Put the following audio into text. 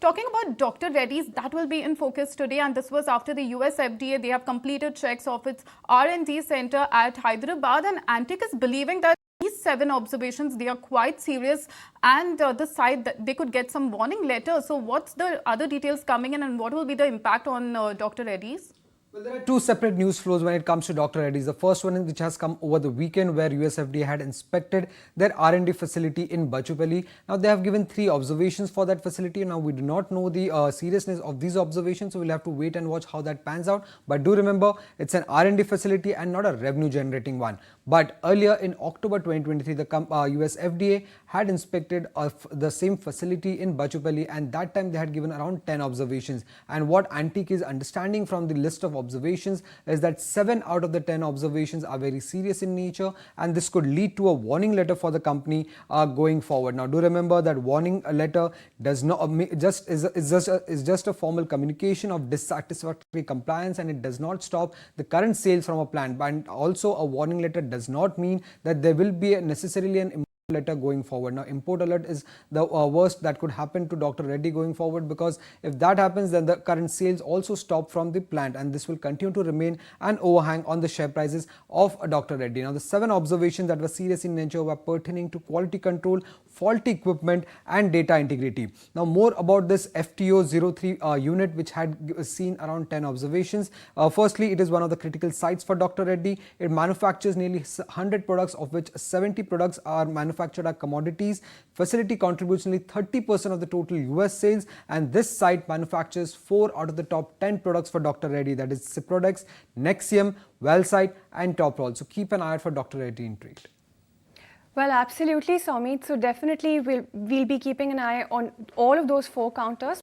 Talking about Dr. Reddy's, that will be in focus today, and this was after the USFDA. They have completed checks of its R&D center at Hyderabad, and Antique is believing that these 7 observations, they are quite serious, and the site that they could get some warning letters. So what's the other details coming in, and what will be the impact on Dr. Reddy's? Well, there are two separate news flows when it comes to Dr. Reddy's. The first one which has come over the weekend, where USFDA had inspected their R&D facility in Bachupally. Now they have given 3 observations for that facility. Now we do not know the seriousness of these observations, so we'll have to wait and watch how that pans out. But do remember, it's an R&D facility and not a revenue generating one. But earlier in October 2023, the USFDA had inspected the same facility in Bachupally, and that time they had given around 10 observations. And what Antique is understanding from the list of observations is that 7 out of the 10 observations are very serious in nature, and this could lead to a warning letter for the company going forward. Now do remember that warning letter does not is just a formal communication of dissatisfactory compliance, and it does not stop the current sales from a plant. But also a warning letter does not mean that there will be necessarily an letter going forward. Now import alert is the worst that could happen to Dr. Reddy going forward, because if that happens, then the current sales also stop from the plant, and this will continue to remain an overhang on the share prices of Dr. Reddy. Now the 7 observations that were serious in nature were pertaining to quality control, faulty equipment and data integrity. Now more about this FTO03 unit, which had seen around 10 observations. Firstly, it is one of the critical sites for Dr. Reddy. It manufactures nearly 100 products, of which 70 products are manufactured are commodities. Facility contributes nearly 30% of the total US sales, and this site manufactures 4 out of the top 10 products for Dr. Reddy, that is Ciprodex, Nexium, Wellsite and Toprol. So keep an eye out for Dr. Reddy in trade. Well, absolutely, Soumit. So definitely we'll be keeping an eye on all of those 4 counters.